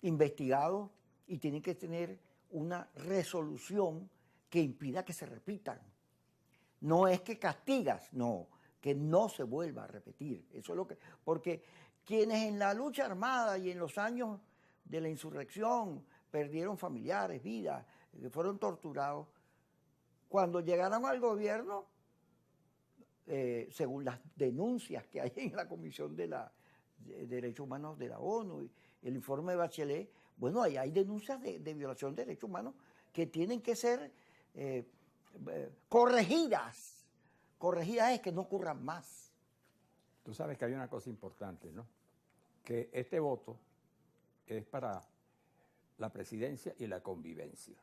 investigados y tienen que tener una resolución que impida que se repitan. No es que castigas, no, que no se vuelva a repetir. Eso es lo que, porque quienes en la lucha armada y en los años de la insurrección perdieron familiares, vidas, que fueron torturados, cuando llegaron al gobierno, según las denuncias que hay en la Comisión de Derechos Humanos de la ONU y el informe de Bachelet, bueno, ahí hay denuncias de violación de derechos humanos que tienen que ser corregidas. Corregidas es que no ocurran más. Tú sabes que hay una cosa importante, ¿no? Que este voto es para la presidencia y la convivencia.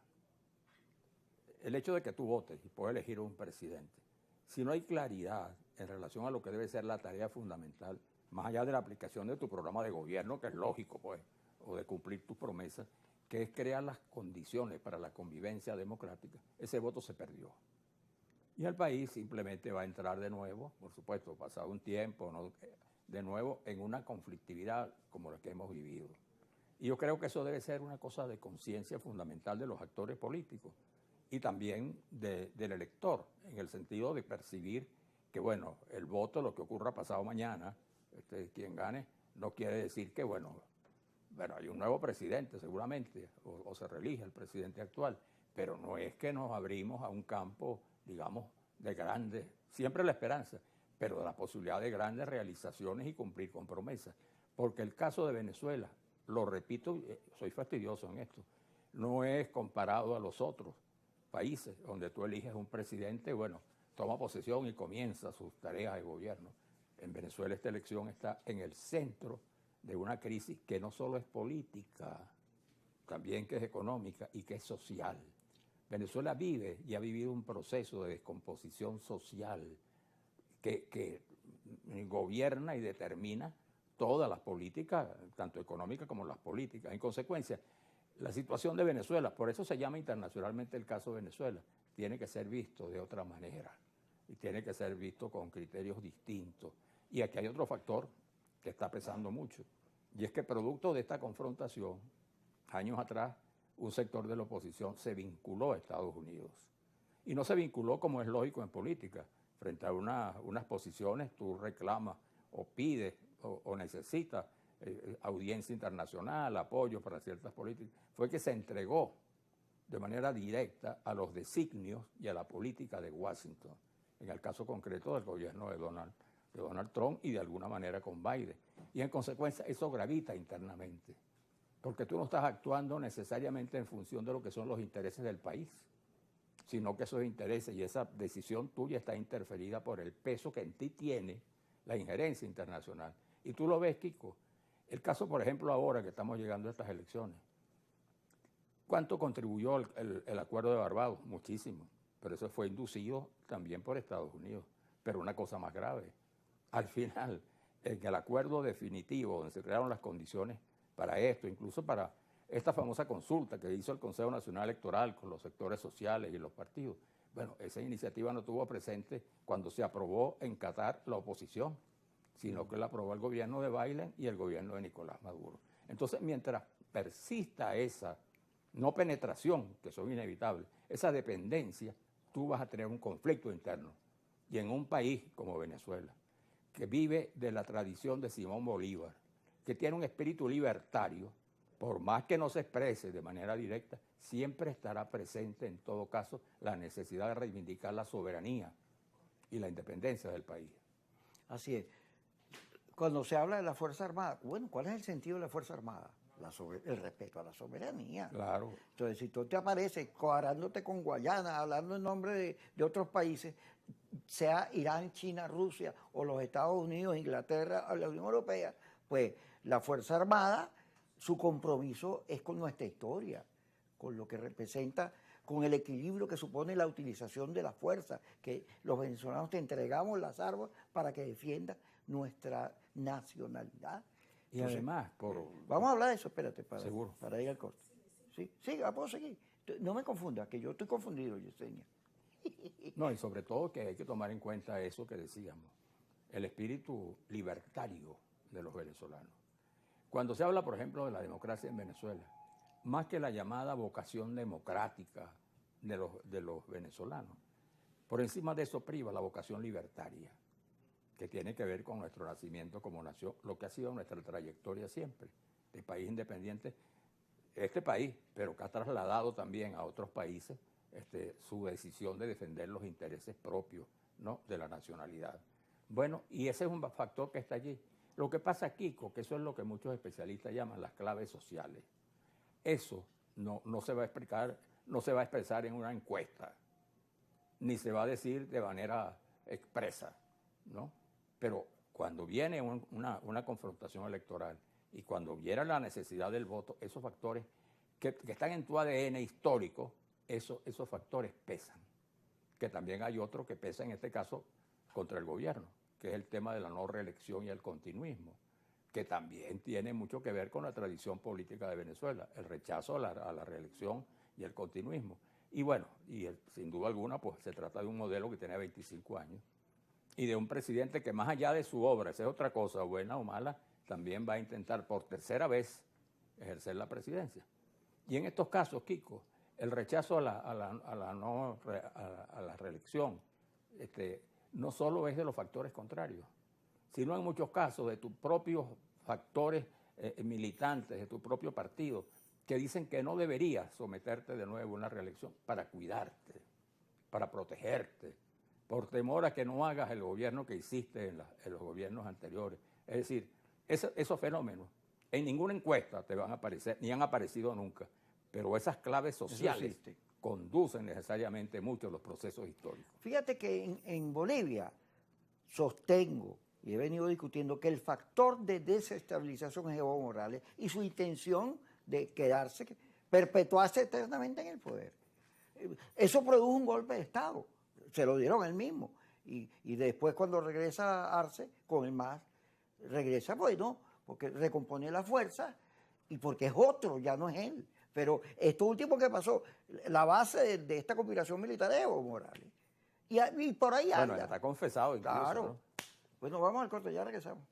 El hecho de que tú votes y puedas elegir un presidente, si no hay claridad en relación a lo que debe ser la tarea fundamental, más allá de la aplicación de tu programa de gobierno, que es lógico, pues, o de cumplir tus promesas, que es crear las condiciones para la convivencia democrática, ese voto se perdió. Y el país simplemente va a entrar de nuevo, por supuesto, pasado un tiempo, ¿no?, de nuevo en una conflictividad como la que hemos vivido. Y yo creo que eso debe ser una cosa de conciencia fundamental de los actores políticos y también del elector, en el sentido de percibir que, bueno, el voto, lo que ocurra pasado mañana, quien gane, no quiere decir que, bueno, hay un nuevo presidente seguramente, o se reelige el presidente actual, pero no es que nos abrimos a un campo, digamos, de grandes, siempre la esperanza, pero de la posibilidad de grandes realizaciones y cumplir con promesas. Porque el caso de Venezuela, lo repito, soy fastidioso en esto, no es comparado a los otros países donde tú eliges un presidente, bueno, toma posesión y comienza sus tareas de gobierno. En Venezuela esta elección está en el centro de una crisis que no solo es política, también que es económica y que es social. Venezuela vive y ha vivido un proceso de descomposición social que gobierna y determina todas las políticas, tanto económicas como las políticas. En consecuencia, la situación de Venezuela, por eso se llama internacionalmente el caso de Venezuela, tiene que ser visto de otra manera y tiene que ser visto con criterios distintos. Y aquí hay otro factor que está pesando mucho, y es que producto de esta confrontación, años atrás, un sector de la oposición se vinculó a Estados Unidos. Y no se vinculó como es lógico en política. Frente a unas posiciones tú reclamas o pides o necesitas audiencia internacional, apoyo para ciertas políticas. Fue que se entregó de manera directa a los designios y a la política de Washington, en el caso concreto del gobierno de Donald Trump y de alguna manera con Biden. Y en consecuencia eso gravita internamente, porque tú no estás actuando necesariamente en función de lo que son los intereses del país, sino que esos intereses y esa decisión tuya está interferida por el peso que en ti tiene la injerencia internacional. Y tú lo ves, Kiko. El caso, por ejemplo, ahora que estamos llegando a estas elecciones. ¿Cuánto contribuyó el acuerdo de Barbados? Muchísimo. Pero eso fue inducido también por Estados Unidos. Pero una cosa más grave. Al final, en el acuerdo definitivo, donde se crearon las condiciones para esto, incluso para esta famosa consulta que hizo el Consejo Nacional Electoral con los sectores sociales y los partidos, bueno, esa iniciativa no tuvo presente cuando se aprobó en Qatar la oposición, sino que la aprobó el gobierno de Biden y el gobierno de Nicolás Maduro. Entonces, mientras persista esa no penetración, que son inevitables, esa dependencia, tú vas a tener un conflicto interno. Y en un país como Venezuela, que vive de la tradición de Simón Bolívar, que tiene un espíritu libertario, por más que no se exprese de manera directa, siempre estará presente en todo caso la necesidad de reivindicar la soberanía y la independencia del país. Así es. Cuando se habla de la Fuerza Armada, bueno, ¿cuál es el sentido de la Fuerza Armada? El respeto a la soberanía. Claro. Entonces, si tú te apareces coarándote con Guayana, hablando en nombre de otros países, sea Irán, China, Rusia o los Estados Unidos, Inglaterra o la Unión Europea, pues la Fuerza Armada, su compromiso es con nuestra historia, con lo que representa, con el equilibrio que supone la utilización de la fuerza, que los venezolanos te entregamos las armas para que defiendas nuestra nacionalidad. Y entonces, además, vamos a hablar de eso, espérate, seguro. Para ir al corte. Sí, puedo seguir. No me confundas, que yo estoy confundido, Yesenia. No, y sobre todo que hay que tomar en cuenta eso que decíamos, el espíritu libertario de los venezolanos. Cuando se habla, por ejemplo, de la democracia en Venezuela, más que la llamada vocación democrática de los venezolanos, por encima de eso priva la vocación libertaria, que tiene que ver con nuestro nacimiento como nación, lo que ha sido nuestra trayectoria siempre, de país independiente, este país, pero que ha trasladado también a otros países su decisión de defender los intereses propios, ¿no?, de la nacionalidad. Bueno, y ese es un factor que está allí. Lo que pasa, Kiko, que eso es lo que muchos especialistas llaman las claves sociales. Eso no se va a explicar, no se va a expresar en una encuesta, ni se va a decir de manera expresa, ¿no? Pero cuando viene una confrontación electoral y cuando viene la necesidad del voto, esos factores que están en tu ADN histórico, esos factores pesan. Que también hay otro que pesa en este caso contra el gobierno, que es el tema de la no reelección y el continuismo, que también tiene mucho que ver con la tradición política de Venezuela, el rechazo a la reelección y el continuismo. Y bueno, sin duda alguna, pues se trata de un modelo que tiene 25 años y de un presidente que más allá de su obra, esa es otra cosa, buena o mala, también va a intentar por tercera vez ejercer la presidencia. Y en estos casos, Kiko, el rechazo a la reelección no solo es de los factores contrarios, sino en muchos casos de tus propios factores militantes, de tu propio partido, que dicen que no deberías someterte de nuevo a una reelección para cuidarte, para protegerte, por temor a que no hagas el gobierno que hiciste en los gobiernos anteriores. Es decir, esos fenómenos en ninguna encuesta te van a aparecer, ni han aparecido nunca, pero esas claves sociales conducen necesariamente mucho los procesos históricos. Fíjate que en Bolivia sostengo, y he venido discutiendo, que el factor de desestabilización es Evo Morales y su intención de quedarse, perpetuarse eternamente en el poder. Eso produjo un golpe de Estado, se lo dieron él mismo. Y después cuando regresa Arce, con el MAS, regresa, pues no, porque recompone la fuerza y porque es otro, ya no es él. Pero esto último que pasó, la base de esta conspiración militar es Evo Morales. Y por ahí anda. Bueno, ya está confesado incluso, claro. ¿no? Bueno, vamos al corte, ya regresamos.